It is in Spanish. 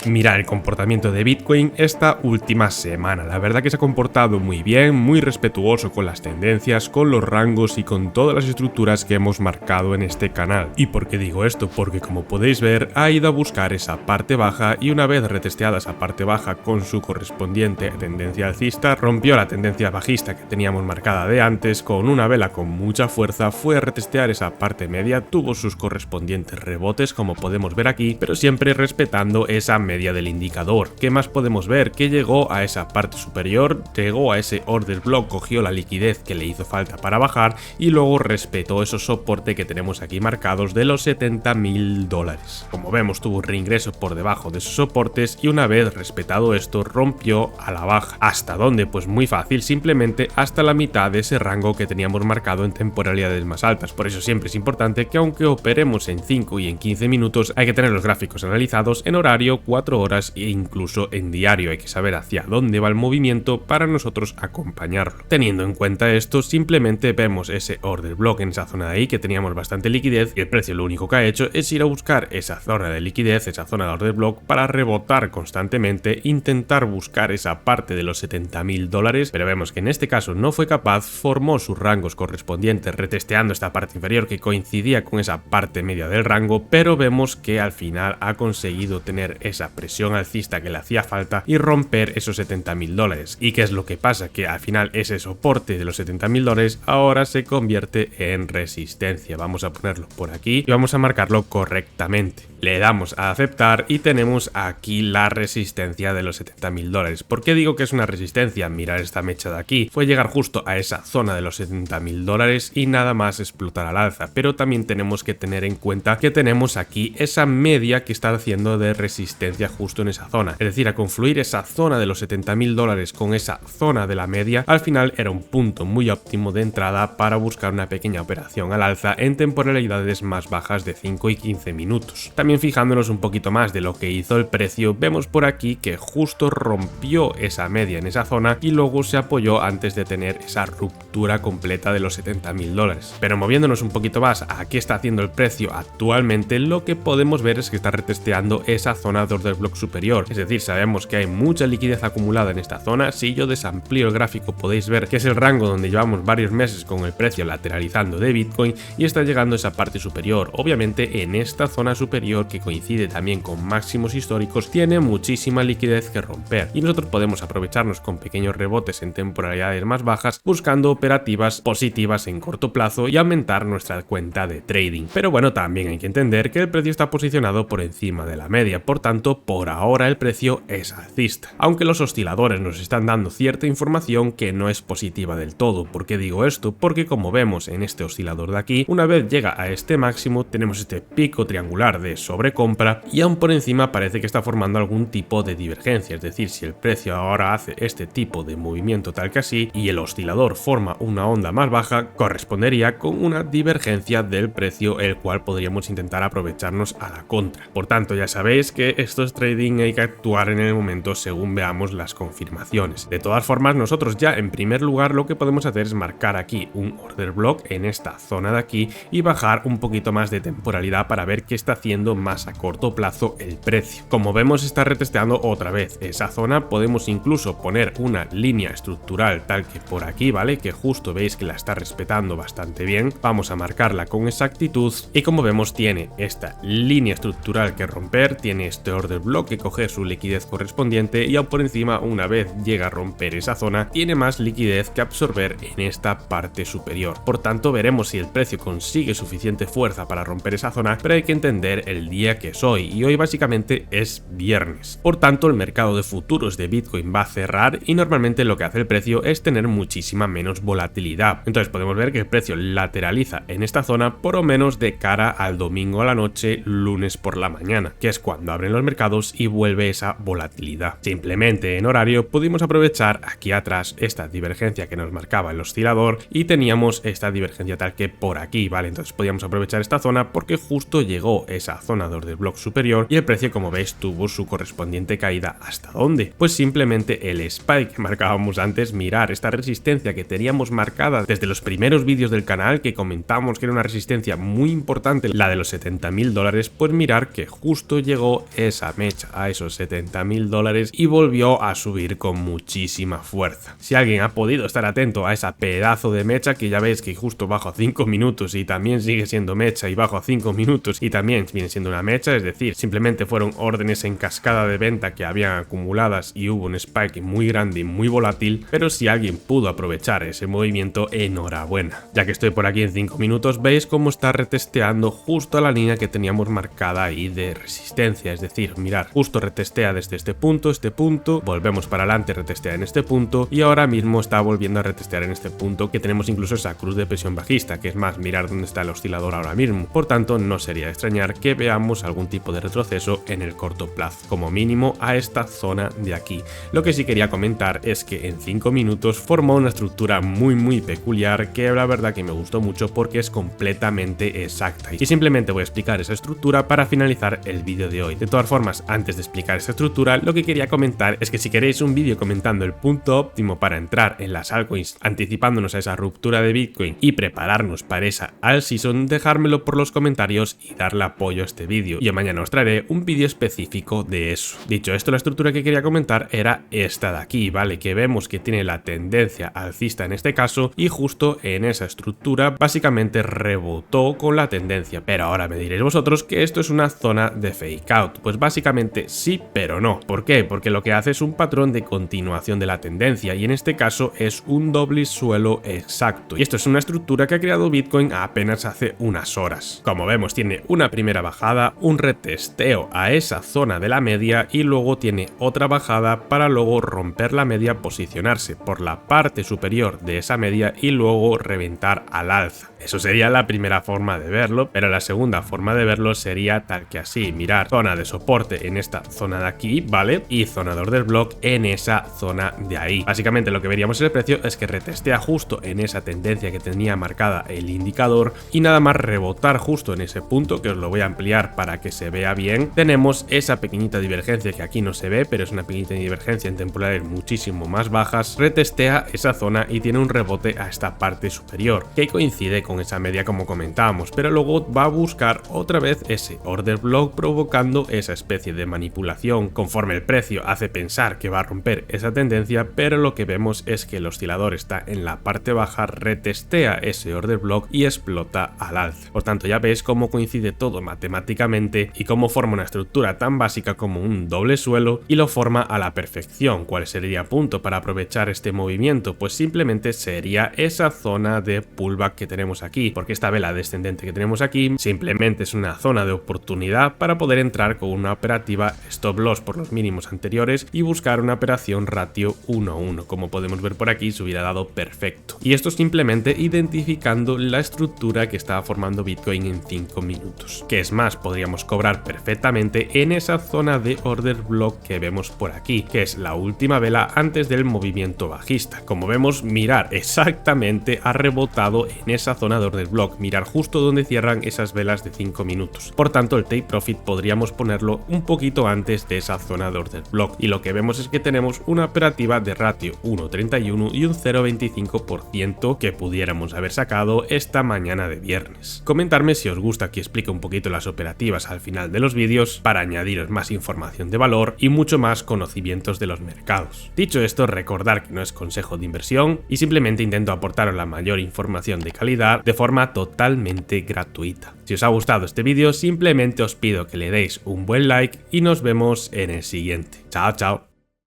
mirar el comportamiento de Bitcoin esta última semana. La verdad que se ha comportado muy bien, muy respetuoso con las tendencias, con los rangos y con todas las estructuras que hemos marcado en este canal. ¿Y por qué digo esto? Porque como podéis ver, ha ido a buscar esa parte baja y una vez retesteada esa parte baja con su correspondiente tendencia alcista, rompió la tendencia bajista que teníamos marcada de antes con una vela con mucha fuerza, fue a retestear esa parte media, tuvo sus correspondientes rebotes como podemos ver aquí, pero siempre respetando esa media del indicador. ¿Qué más podemos ver? Que llegó a esa parte superior, llegó a ese order block, cogió la liquidez que le hizo falta para bajar y luego respetó esos soportes que tenemos aquí marcados de los $70.000. Como vemos, tuvo un reingreso por debajo de esos soportes y una vez respetado esto rompió a la baja. ¿Hasta dónde? Pues muy fácil, simplemente hasta la mitad de ese rango que teníamos marcado en temporalidades más altas. Por eso siempre es importante que aunque operemos en 5 y en 15 minutos hay que tener los gráficos analizados en horario, 4 horas e incluso en diario. Hay que saber hacia dónde va el movimiento para nosotros acompañarlo. Teniendo en cuenta esto, simplemente vemos ese order block en esa zona de ahí que teníamos bastante liquidez y el precio lo único que ha hecho es ir a buscar esa zona de liquidez, esa zona de order block para rebotar constantemente, intentar buscar esa parte de los $70.000, pero vemos que en este caso no fue capaz, formó sus rangos correspondientes retesteando esta parte inferior que coincidía con esa parte media del rango, pero vemos que al final ha conseguido tener esa presión alcista que le hacía falta y romper esos $70.000. ¿Y qué es lo que pasa? Que al final ese soporte de los $70.000 ahora se convierte en resistencia. Vamos a ponerlo por aquí y vamos a marcarlo correctamente. Le damos a aceptar y tenemos aquí la resistencia de los $70.000. ¿Por qué digo que es una resistencia? Mirar esta mecha de aquí. Fue llegar justo a esa zona de los $70.000 y nada más explotar al alza. Pero también tenemos que tener en cuenta que tenemos aquí esa media que está haciendo de resistencia justo en esa zona. Es decir, a confluir esa zona de los $70.000 con esa zona de la media, al final era un punto muy óptimo de entrada para buscar una pequeña operación al alza en temporalidades más bajas de 5 y 15 minutos. También fijándonos un poquito más de lo que hizo el precio, vemos por aquí que justo rompió esa media en esa zona y luego se apoyó antes de tener esa ruptura completa de los $70.000. Pero moviéndonos un poquito más a qué está haciendo el precio actualmente, lo que podemos ver es que está retesteando esa zona de order block superior. Es decir, sabemos que hay mucha liquidez acumulada en esta zona. Si yo desamplío el gráfico podéis ver que es el rango donde llevamos varios meses con el precio lateralizando de Bitcoin y está llegando a esa parte superior. Obviamente en esta zona superior, que coincide también con máximos históricos, tiene muchísima liquidez que romper y nosotros podemos aprovecharnos con pequeños rebotes en temporalidades más bajas buscando operativas positivas en corto plazo y aumentar nuestra cuenta de trading. Pero bueno, también hay que entender que el precio está posicionado por encima de la media, por tanto por ahora el precio es alcista, aunque los osciladores nos están dando cierta información que no es positiva del todo. ¿Por qué digo esto? Porque como vemos en este oscilador de aquí, una vez llega a este máximo tenemos este pico triangular de sobrecompra y aún por encima parece que está formando algún tipo de divergencia. Es decir, si el precio ahora hace este tipo de movimiento tal que así y el oscilador forma una onda más baja, correspondería con una divergencia del precio, el cual podríamos intentar aprovecharnos a la contra. Por tanto, ya sabéis que esto es trading, hay que actuar en el momento según veamos las confirmaciones. De todas formas, nosotros ya en primer lugar lo que podemos hacer es marcar aquí un order block en esta zona de aquí y bajar un poquito más de temporalidad para ver qué está haciendo más a corto plazo el precio. Como vemos, está retesteando otra vez esa zona. Podemos incluso poner una línea estructural tal que por aquí, ¿vale? Que justo veis que la está respetando bastante bien. Vamos a marcarla con exactitud y como vemos tiene esta línea estructural que romper, tiene este order block que coger su liquidez correspondiente y aún por encima, una vez llega a romper esa zona, tiene más liquidez que absorber en esta parte superior. Por tanto, veremos si el precio consigue suficiente fuerza para romper esa zona, pero hay que entender el día que es hoy y hoy básicamente es viernes. Por tanto, el mercado de futuros de Bitcoin va a cerrar y normalmente lo que hace el precio es tener muchísima menos volatilidad. Entonces podemos ver que el precio lateraliza en esta zona por lo menos de cara al domingo a la noche, lunes por la mañana, que es cuando abren los mercados y vuelve esa volatilidad. Simplemente en horario pudimos aprovechar aquí atrás esta divergencia que nos marcaba el oscilador y teníamos esta divergencia tal que por aquí, ¿vale? Entonces podíamos aprovechar esta zona porque justo llegó esa zona de order block superior y el precio, como veis, tuvo su correspondiente caída. ¿Hasta dónde? Pues simplemente el spike que marcábamos antes. Mirar esta resistencia que teníamos marcada desde los primeros vídeos del canal, que comentamos que era una resistencia muy importante, la de los $70.000, pues mirar que justo llegó esa mecha a esos $70.000 y volvió a subir con muchísima fuerza. Si alguien ha podido estar atento a esa pedazo de mecha, que ya veis que justo bajo a 5 minutos y también sigue siendo mecha, y bajo a 5 minutos y también viene siendo una mecha, es decir, simplemente fueron órdenes en cascada de venta que habían acumuladas y hubo un spike muy grande y muy volátil, pero si alguien pudo aprovechar ese movimiento, enhorabuena. Ya que estoy por aquí en 5 minutos, veis cómo está retesteando justo la línea que teníamos marcada ahí de resistencia, es decir, mirad, justo retestea desde este punto, volvemos para adelante, retestea en este punto y ahora mismo está volviendo a retestear en este punto, que tenemos incluso esa cruz de presión bajista, que es más, mirar dónde está el oscilador ahora mismo. Por tanto, no sería de extrañar que veamos algún tipo de retroceso en el corto plazo, como mínimo a esta zona de aquí. Lo que sí quería comentar es que en 5 minutos formó una estructura muy peculiar, que la verdad que me gustó mucho porque es completamente exacta, y simplemente voy a explicar esa estructura para finalizar el vídeo de hoy. De todas formas, antes de explicar esa estructura, lo que quería comentar es que si queréis un vídeo comentando el punto óptimo para entrar en las altcoins, anticipándonos a esa ruptura de Bitcoin y prepararnos para esa alt season, dejármelo por los comentarios y darle apoyo a este vídeo, y mañana os traeré un vídeo específico de eso. Dicho esto, la estructura que quería comentar era esta de aquí, ¿vale? Que vemos que tiene la tendencia alcista en este caso, y justo en esa estructura básicamente rebotó con la tendencia. Pero ahora me diréis vosotros que esto es una zona de fake out. Pues básicamente sí, pero no. ¿Por qué? Porque lo que hace es un patrón de continuación de la tendencia, y en este caso es un doble suelo exacto. Y esto es una estructura que ha creado Bitcoin apenas hace unas horas. Como vemos, tiene una primera bajada, un retesteo a esa zona de la media y luego tiene otra bajada para luego romper la media, posicionarse por la parte superior de esa media y luego reventar al alza. Eso sería la primera forma de verlo, pero la segunda forma de verlo sería tal que así, mirar zona de soporte en esta zona de aquí, ¿vale? Y zona de order block en esa zona de ahí. Básicamente lo que veríamos en el precio es que retestea justo en esa tendencia que tenía marcada el indicador, y nada más rebotar justo en ese punto, que os lo voy a ampliar para que se vea bien, tenemos esa pequeñita divergencia que aquí no se ve, pero es una pequeñita divergencia en temporales muchísimo más bajas, retestea esa zona y tiene un rebote a esta parte superior, que coincide con esa media como comentábamos, pero luego va a buscar otra vez ese order block, provocando esa especie de manipulación conforme el precio hace pensar que va a romper esa tendencia, pero lo que vemos es que el oscilador está en la parte baja, retestea ese order block y explota al alza. Por tanto, ya veis cómo coincide todo matemáticamente y cómo forma una estructura tan básica como un doble suelo, y lo forma a la perfección. ¿Cuál sería el punto para aprovechar este movimiento? Pues simplemente sería esa zona de pullback que tenemos aquí, porque esta vela descendente que tenemos aquí simplemente es una zona de oportunidad para poder entrar con una operativa stop loss por los mínimos anteriores y buscar una operación ratio 1:1. Como podemos ver por aquí, se hubiera dado perfecto. Y esto simplemente identificando la estructura que estaba formando Bitcoin en 5 minutos. Que es más, podríamos cobrar perfectamente en esa zona de order block que vemos por aquí, que es la última vela antes del movimiento bajista. Como vemos, mirar exactamente ha rebotado en esa zona de order block, mirar justo donde cierran esas velas de 5 minutos. Por tanto, el take profit podríamos ponerlo un poquito antes de esa zona de order block, y lo que vemos es que tenemos una operativa de ratio 1.31 y un 0.25% que pudiéramos haber sacado esta mañana de viernes. Comentadme si os gusta que explique un poquito las operativas al final de los vídeos para añadiros más información de valor y mucho más conocimientos de los mercados. Dicho esto, recordar que no es consejo de inversión y simplemente intento aportaros la mayor información de calidad de forma totalmente gratuita. Si os ha gustado este vídeo, simplemente os pido que le deis un buen like y nos vemos en el siguiente. Chao, chao.